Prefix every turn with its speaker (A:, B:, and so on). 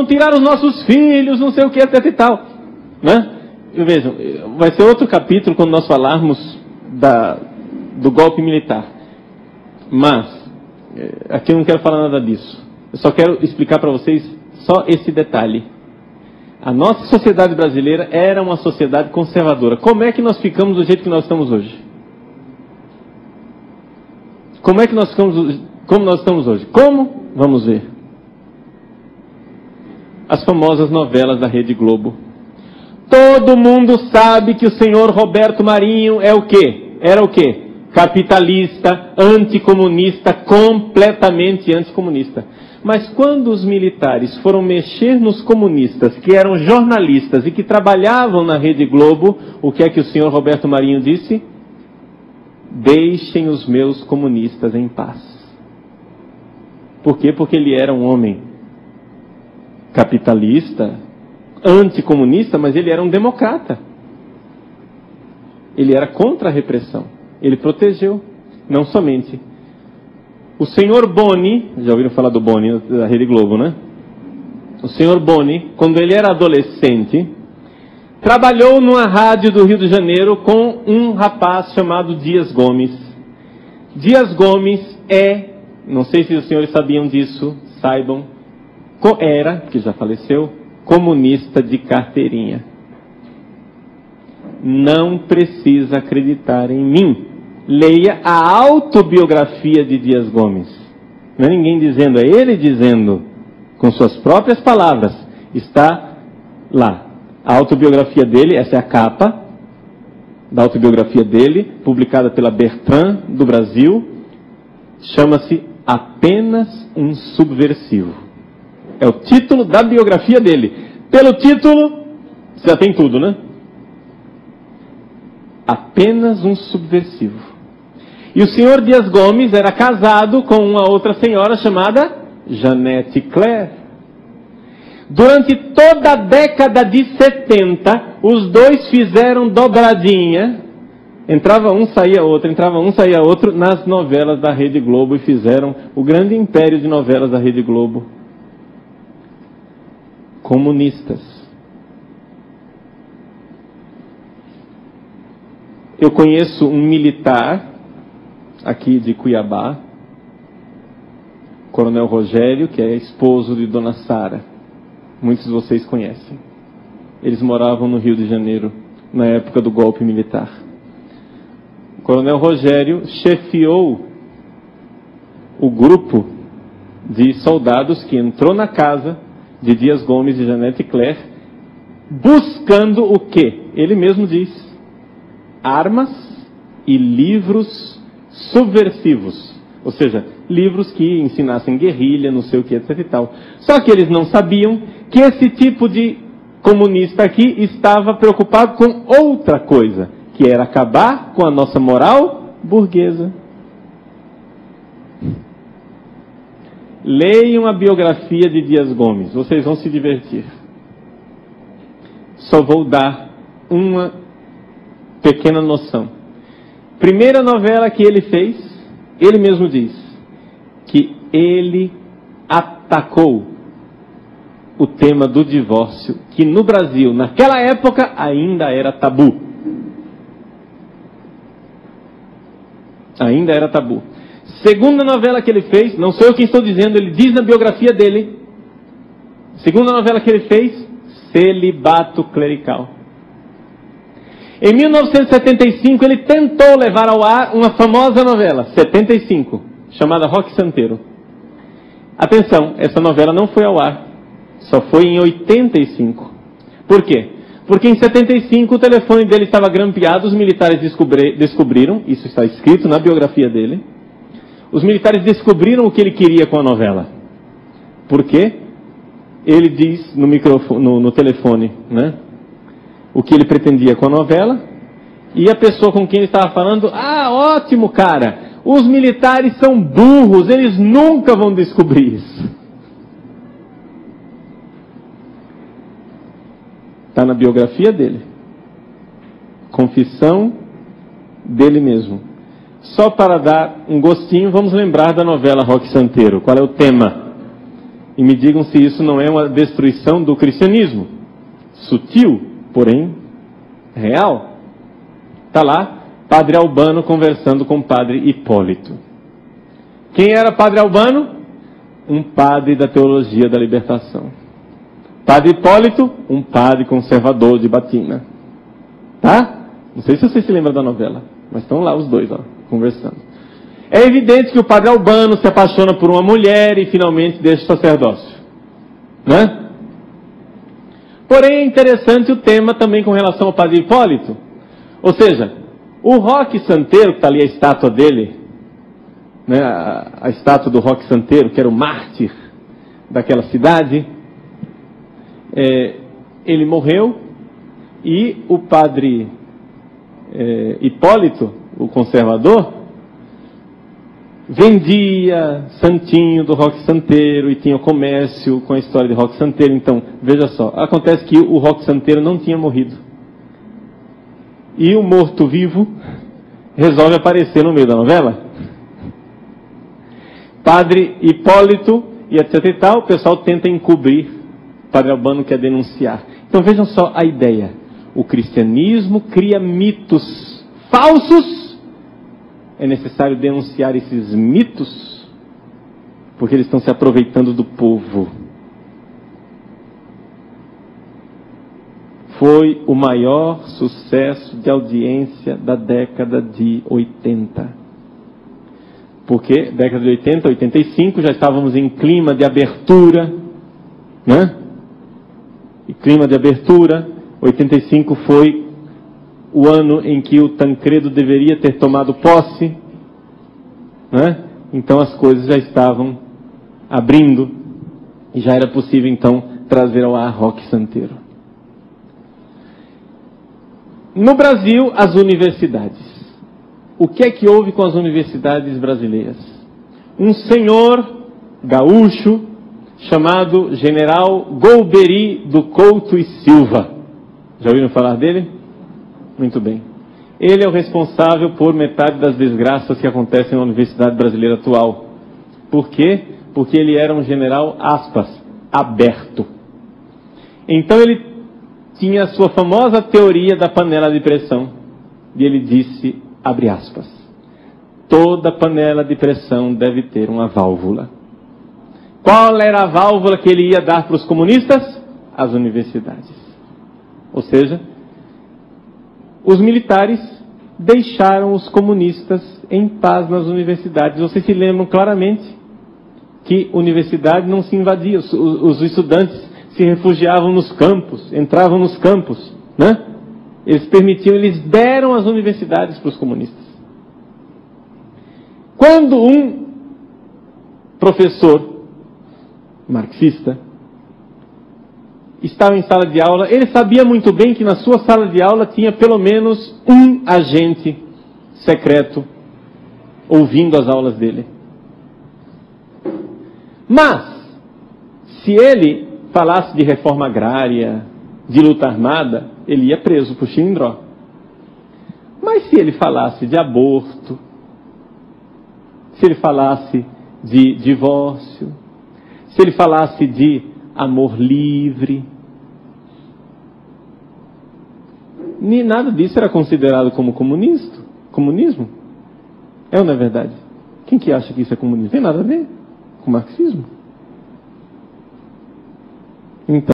A: vão tirar os nossos filhos, não sei o que, etc e tal. Né? E vejam, vai ser outro capítulo quando nós falarmos do golpe militar. Mas, aqui eu não quero falar nada disso. Eu só quero explicar para vocês só esse detalhe. A nossa sociedade brasileira era uma sociedade conservadora. Como é que nós ficamos do jeito que nós estamos hoje? Como é que nós ficamos, como nós estamos hoje? Como? Vamos ver. As famosas novelas da Rede Globo. Todo mundo sabe que o senhor Roberto Marinho é o quê? Era o quê? Capitalista, anticomunista, completamente anticomunista. Mas quando os militares foram mexer nos comunistas, que eram jornalistas e que trabalhavam na Rede Globo, o que é que o senhor Roberto Marinho disse? Deixem os meus comunistas em paz. Por quê? Porque ele era um homem capitalista, anticomunista, mas ele era um democrata. Ele era contra a repressão. Ele protegeu, não somente. O senhor Boni, já ouviram falar do Boni, da Rede Globo, né? O senhor Boni, quando ele era adolescente, trabalhou numa rádio do Rio de Janeiro com um rapaz chamado Dias Gomes. Dias Gomes não sei se os senhores sabiam disso, saibam, era, que já faleceu, comunista de carteirinha. Não precisa acreditar em mim. Leia a autobiografia de Dias Gomes. Não é ninguém dizendo, é ele dizendo, com suas próprias palavras. Está lá. A autobiografia dele, essa é a capa da autobiografia dele, publicada pela Bertrand do Brasil, chama-se Apenas um Subversivo. É o título da biografia dele. Pelo título, você já tem tudo, né? Apenas um subversivo. E o senhor Dias Gomes era casado com uma outra senhora chamada Janete Claire. Durante toda a década de 70, os dois fizeram dobradinha. Entrava um, saía outro, entrava um, saía outro, nas novelas da Rede Globo, e fizeram o grande império de novelas da Rede Globo. Comunistas. Eu conheço um militar aqui de Cuiabá, Coronel Rogério, que é esposo de Dona Sara. Muitos de vocês conhecem. Eles moravam no Rio de Janeiro, na época do golpe militar. O Coronel Rogério chefiou o grupo de soldados que entrou na casa de Dias Gomes e Janete Claire, buscando o quê? Ele mesmo diz: armas e livros subversivos. Ou seja, livros que ensinassem guerrilha, não sei o que, etc e tal. Só que eles não sabiam que esse tipo de comunista aqui estava preocupado com outra coisa, que era acabar com a nossa moral burguesa. Leiam a biografia de Dias Gomes, vocês vão se divertir. Só vou dar uma pequena noção. Primeira novela que ele fez, ele mesmo diz que ele atacou o tema do divórcio, que no Brasil, naquela época, ainda era tabu. Ainda era tabu. Segunda novela que ele fez, não sou eu quem estou dizendo, ele diz na biografia dele. Segunda novela que ele fez, Celibato Clerical. Em 1975, ele tentou levar ao ar uma famosa novela, 75, chamada Roque Santeiro. Atenção, essa novela não foi ao ar, só foi em 85. Por quê? Porque em 75 o telefone dele estava grampeado, os militares descobriram, isso está escrito na biografia dele, os militares descobriram o que ele queria com a novela. Por quê? Ele diz no microfone, no telefone, né? O que ele pretendia com a novela, e a pessoa com quem ele estava falando: ah, ótimo, cara, os militares são burros, eles nunca vão descobrir isso. Está na biografia dele. Confissão dele mesmo. Só para dar um gostinho, vamos lembrar da novela Roque Santeiro. Qual é o tema? E me digam se isso não é uma destruição do cristianismo. Sutil, porém real. Está lá, Padre Albano conversando com Padre Hipólito. Quem era Padre Albano? Um padre da teologia da libertação. Padre Hipólito, um padre conservador de batina. Tá? Não sei se você se lembra da novela, mas estão lá os dois, ó, conversando. É evidente que o Padre Albano se apaixona por uma mulher e finalmente deixa o sacerdócio. Né? Porém, é interessante o tema também com relação ao Padre Hipólito. Ou seja, o Roque Santeiro, que está ali a estátua dele, né, a estátua do Roque Santeiro, que era o mártir daquela cidade, ele morreu e o Padre Hipólito, o conservador, vendia santinho do Roque Santeiro e tinha comércio com a história de Roque Santeiro. Então, veja só, acontece que o Roque Santeiro não tinha morrido. E o morto-vivo resolve aparecer no meio da novela. Padre Hipólito e etc e tal, o pessoal tenta encobrir. Padre Albano quer denunciar. Então vejam só a ideia. O cristianismo cria mitos falsos. É necessário denunciar esses mitos, porque eles estão se aproveitando do povo. Foi o maior sucesso de audiência da década de 80. Porque década de 80, 85, já estávamos em clima de abertura, né? E clima de abertura, 85 foi o ano em que o Tancredo deveria ter tomado posse, né? Então as coisas já estavam abrindo e já era possível então trazer ao ar Roque Santeiro. No Brasil, as universidades. O que é que houve com as universidades brasileiras? Um senhor gaúcho chamado General Golbery do Couto e Silva. Já ouviram falar dele? Muito bem. Ele é o responsável por metade das desgraças que acontecem na universidade brasileira atual. Por quê? Porque ele era um general, aspas, aberto. Então ele tinha a sua famosa teoria da panela de pressão. E ele disse, abre aspas, toda panela de pressão deve ter uma válvula. Qual era a válvula que ele ia dar para os comunistas? As universidades. Ou seja, os militares deixaram os comunistas em paz nas universidades. Vocês se lembram claramente que universidade não se invadia. Os estudantes se refugiavam nos campos, entravam nos campos, né? Eles permitiam, eles deram as universidades para os comunistas. Quando um professor marxista estava em sala de aula, ele sabia muito bem que na sua sala de aula tinha pelo menos um agente secreto ouvindo as aulas dele. Mas, se ele falasse de reforma agrária, de luta armada, ele ia preso por chilindró. Mas se ele falasse de aborto, se ele falasse de divórcio, se ele falasse de amor livre, nem nada disso era considerado como comunismo. É ou não é verdade? Quem que acha que isso é comunismo? Tem nada a ver com marxismo. Então,